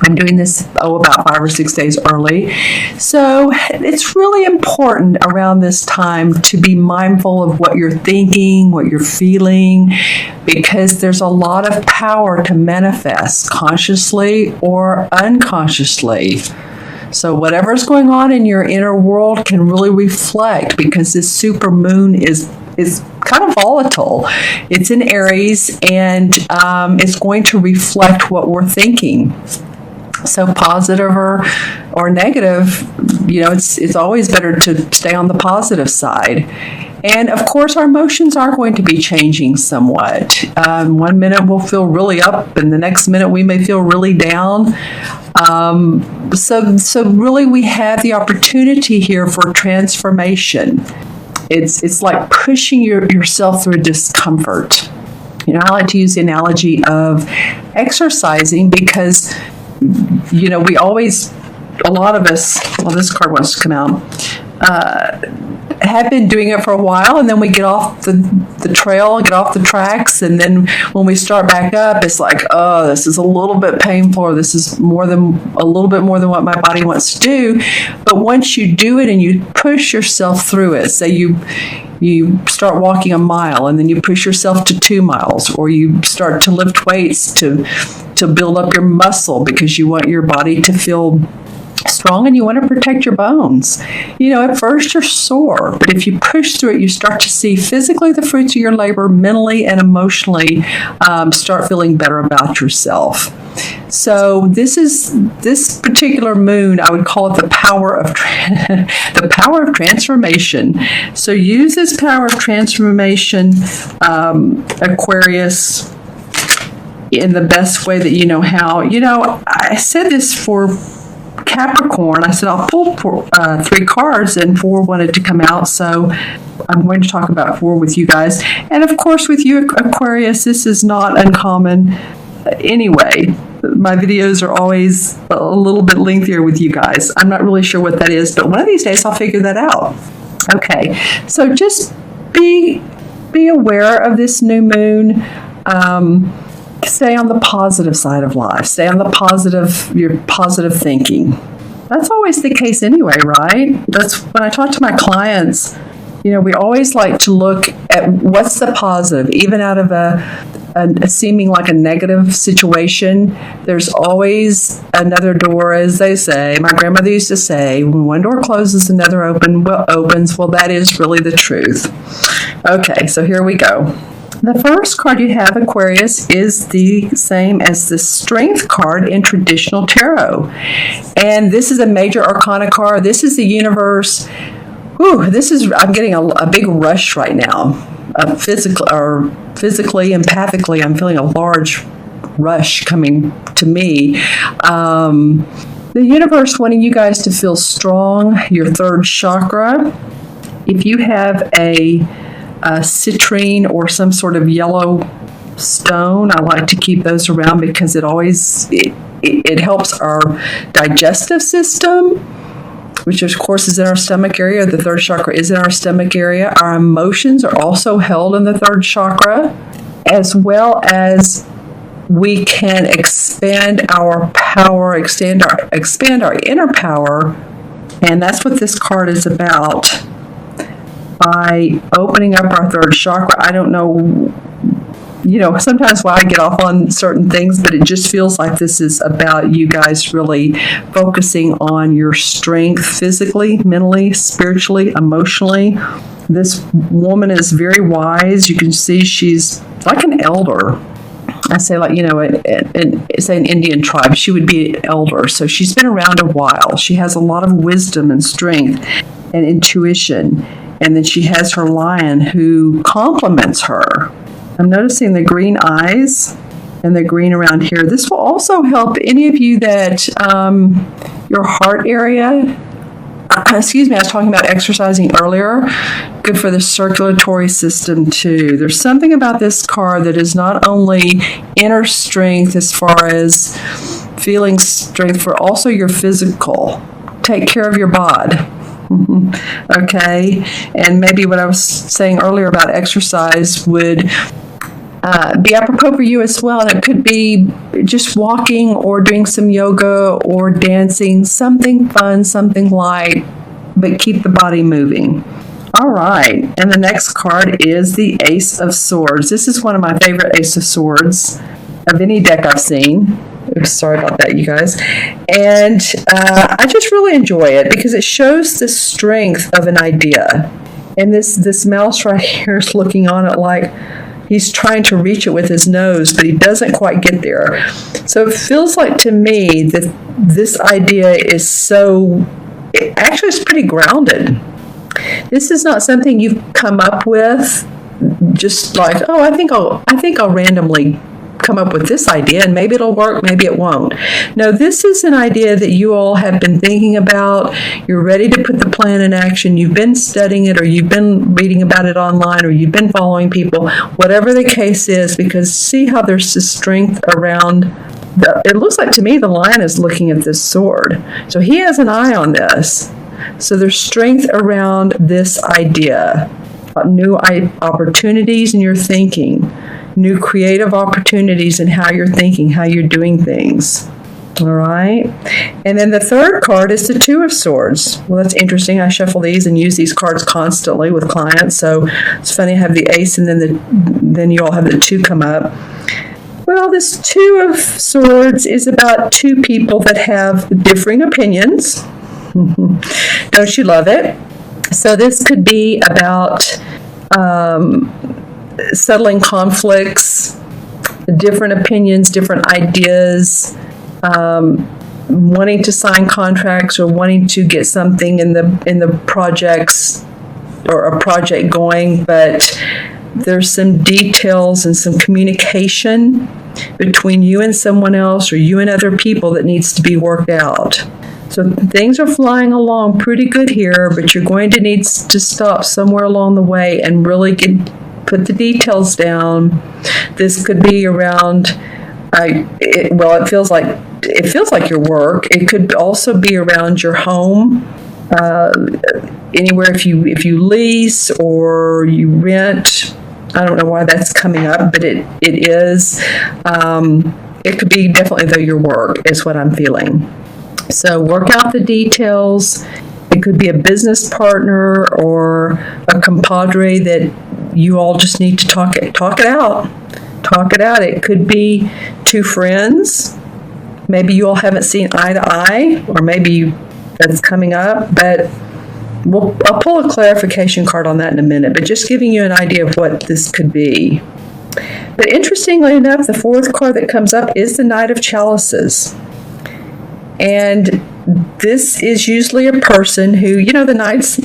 I'm doing this, about 5 or 6 days early. So it's really important around this time to be mindful of what you're thinking, what you're feeling, because there's a lot of power to manifest consciously or unconsciously. So whatever's going on in your inner world can really reflect, because this super moon is kind of volatile. It's in Aries, and it's going to reflect what we're thinking. So positive or negative, it's always better to stay on the positive side. And of course, our emotions are going to be changing somewhat. 1 minute we'll feel really up, and the next minute we may feel really down. So really, we have the opportunity here for transformation. It's like pushing yourself through discomfort. I like to use the analogy of exercising, because we always, a lot of us, well, this card wants to come out, have been doing it for a while, and then we get off the trail, get off the tracks, and then when we start back up, it's like, oh, this is a little bit painful, or this is a little bit more than what my body wants to do. But once you do it and you push yourself through it, say you start walking a mile, and then you push yourself to 2 miles, or you start to lift weights to build up your muscle, because you want your body to feel strong and you want to protect your bones. At first you're sore, but if you push through it, you start to see physically the fruits of your labor, mentally and emotionally start feeling better about yourself. So this particular moon, I would call it the power of the power of transformation. So use this power of transformation, Aquarius, in the best way that you know how. I said this for Capricorn. I said I'll pull 3 cards, and 4 wanted to come out, so I'm going to talk about 4 with you guys. And of course, with you, Aquarius, this is not uncommon anyway. My videos are always a little bit lengthier with you guys. I'm not really sure what that is, but one of these days I'll figure that out. Okay, so just be aware of this new moon. Stay on the positive side of life. Stay on your positive thinking. That's always the case anyway, right? That's when I talk to my clients, we always like to look at what's the positive. Even out of a seeming like a negative situation, there's always another door, as they say. My grandmother used to say, when one door closes, another opens. Well, that is really the truth. Okay, so here we go. The first card you have, Aquarius, is the same as the Strength card in traditional tarot. And this is a major arcana card. This is the universe. I'm getting a big rush right now. Physically, empathically, I'm feeling a large rush coming to me. The universe wanting you guys to feel strong, your 3rd chakra. If you have a citrine or some sort of yellow stone, I like to keep those around, because it helps our digestive system, which of course is in our stomach area. The 3rd chakra is in our stomach area. Our emotions are also held in the 3rd chakra, as well as we can expand our power, expand our inner power, and that's what this card is about. By opening up our 3rd chakra. I don't know, sometimes why I get off on certain things, but it just feels like this is about you guys really focusing on your strength physically, mentally, spiritually, emotionally. This woman is very wise. You can see she's like an elder. I say, like, say an Indian tribe, she would be an elder. So she's been around a while. She has a lot of wisdom and strength and intuition. And then she has her lion who complements her. I'm noticing the green eyes and the green around here. This will also help any of you that your heart area, I was talking about exercising earlier. Good for the circulatory system too. There's something about this card that is not only inner strength as far as feeling strength, but also your physical. Take care of your bod. Okay, and maybe what I was saying earlier about exercise would be apropos for you as well. And it could be just walking or doing some yoga or dancing, something fun, something light, but keep the body moving. All right, and the next card is the Ace of Swords. This is one of my favorite Ace of Swords of any deck I've seen. Oops, sorry about that, you guys. And I just really enjoy it because it shows the strength of an idea. And this mouse right here is looking on it like he's trying to reach it with his nose, but he doesn't quite get there. So it feels like to me that this idea is actually it's pretty grounded. This is not something you've come up with just like, oh, I think I'll randomly come up with this idea and maybe it'll work, maybe it won't. No, this is an idea that you all have been thinking about. You're ready to put the plan in action. You've been studying it, or you've been reading about it online, or you've been following people, whatever the case is, because see how there's this strength around it looks like to me the lion is looking at this sword. So he has an eye on this. So there's strength around this idea, new opportunities in your thinking, new creative opportunities in how you're thinking, how you're doing things. All right. And then the third card is the Two of Swords. Well, that's interesting. I shuffle these and use these cards constantly with clients. So it's funny I have the ace and then you all have the two come up. Well, this Two of Swords is about two people that have differing opinions. Don't you love it? So this could be about settling conflicts, different opinions, different ideas, wanting to sign contracts or wanting to get something in the projects or a project going, but there's some details and some communication between you and someone else or you and other people that needs to be worked out. So things are flying along pretty good here, but you're going to need to stop somewhere along the way and really put the details down. This could be around, it feels like your work. It could also be around your home, anywhere if you lease or you rent. I don't know why that's coming up, but it is. It could be definitely though your work is what I'm feeling. So work out the details. It could be a business partner or a compadre that you all just need to talk it out. Talk it out. It could be two friends. Maybe you all haven't seen eye to eye, or maybe that's coming up, but I'll pull a clarification card on that in a minute, but just giving you an idea of what this could be. But interestingly enough, the fourth card that comes up is the Knight of Chalices. And this is usually a person who, the knight's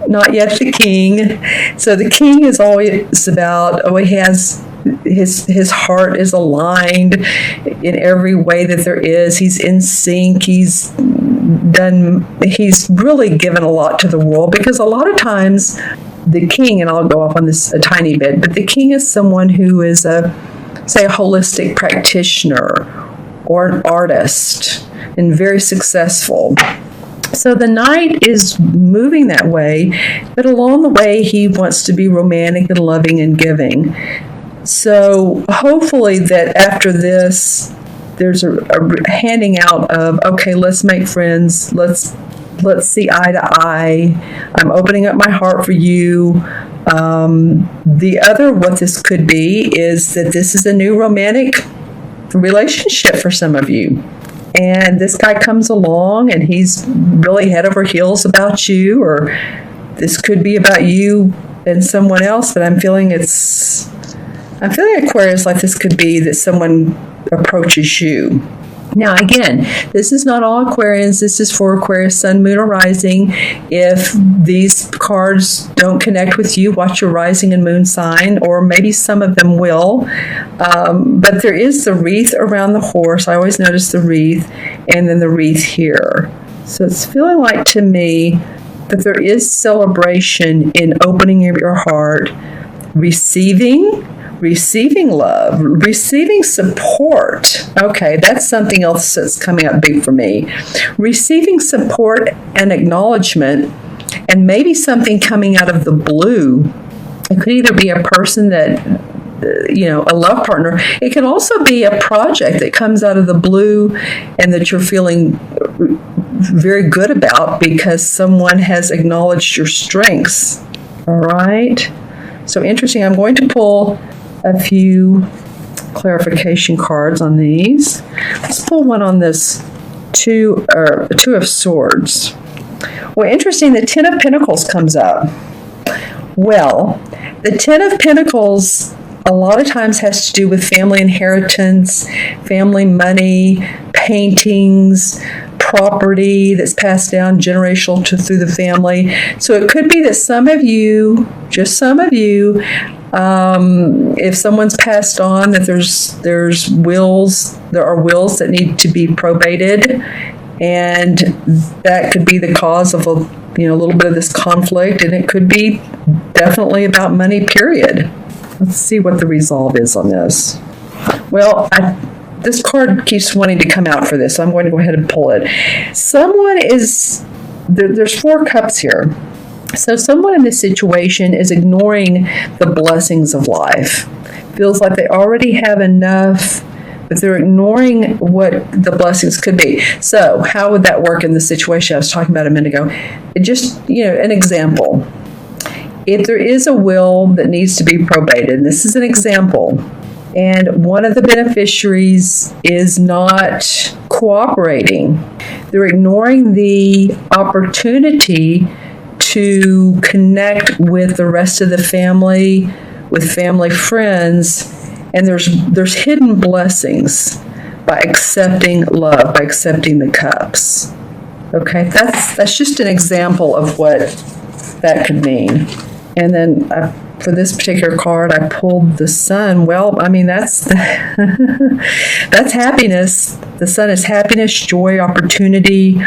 not yet the king. So the king is always about, he has his heart is aligned in every way that there is. He's in sync. He's really given a lot to the world, because a lot of times the king, and I'll go off on this a tiny bit, but the king is someone who is a holistic practitioner or an artist and very successful. So the knight is moving that way, but along the way he wants to be romantic and loving and giving. So hopefully that after this, there's a handing out of, okay, let's make friends. Let's see eye to eye. I'm opening up my heart for you. What this could be is that this is a new romantic relationship for some of you. And this guy comes along and he's really head over heels about you, or this could be about you and someone else, but I'm feeling Aquarius, like this could be that someone approaches you. Now, again, this is not all Aquarians. This is for Aquarius, Sun, Moon, or Rising. If these cards don't connect with you, watch your Rising and Moon sign, or maybe some of them will. But there is the wreath around the horse. I always notice the wreath, and then the wreath here. So it's feeling like to me that there is celebration in opening your heart, receiving love, receiving support. Okay, that's something else that's coming up big for me. Receiving support and acknowledgement, and maybe something coming out of the blue. It could either be a person that a love partner. It can also be a project that comes out of the blue and that you're feeling very good about because someone has acknowledged your strengths. All right. So interesting. I'm going to pull a few clarification cards on these. Let's pull one on this two of Swords. Well, interesting. The Ten of Pentacles comes up. Well, the Ten of Pentacles a lot of times has to do with family inheritance, family money, paintings, property that's passed down generational through the family. So it could be that some of you, just some of you, if someone's passed on, that there are wills that need to be probated, and that could be the cause of a little bit of this conflict, and it could be definitely about money, period. Let's see what the resolve is on this. Well, this card keeps wanting to come out for this, so I'm going to go ahead and pull it. There's 4 cups here. So someone in this situation is ignoring the blessings of life. Feels like they already have enough, but they're ignoring what the blessings could be. So how would that work in the situation I was talking about a minute ago? An example. If there is a will that needs to be probated, and this is an example, and one of the beneficiaries is not cooperating, they're ignoring the opportunity to connect with the rest of the family, with family friends, and there's hidden blessings by accepting love, by accepting the cups. Okay, that's just an example of what that could mean. And then for this particular card, I pulled the Sun. Well, I mean, that's that's happiness. The Sun is happiness, joy, opportunity.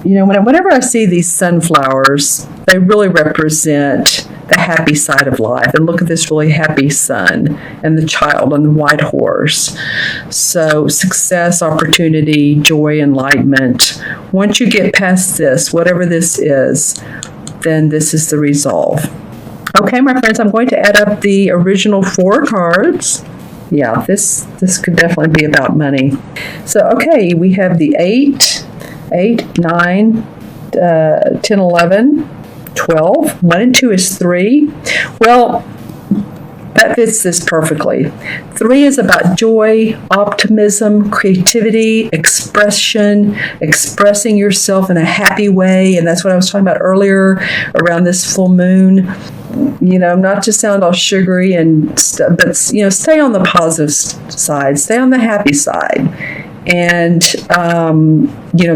Whenever I see these sunflowers, they really represent the happy side of life. And look at this really happy sun and the child on the white horse. So success, opportunity, joy, enlightenment. Once you get past this, whatever this is, then this is the resolve. Okay, my friends, I'm going to add up the original 4 cards. Yeah, this could definitely be about money. So, okay, we have the 8, 9, 10, 11, 12. 1 and 2 is 3. Well, that fits this perfectly. 3 is about joy, optimism, creativity, expression, expressing yourself in a happy way. And that's what I was talking about earlier around this full moon. Not to sound all sugary and stuff, but, stay on the positive side, stay on the happy side. And,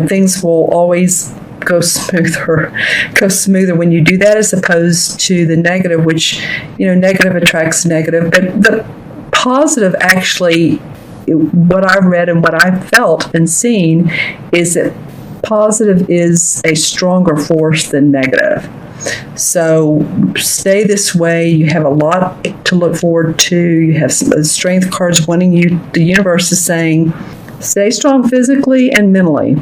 things will always go smoother when you do that, as opposed to the negative, which, negative attracts negative. But the positive, actually, what I've read and what I've felt and seen is that positive is a stronger force than negative. So stay this way. You have a lot to look forward to. You have some strength cards wanting you. The universe is saying, stay strong physically and mentally.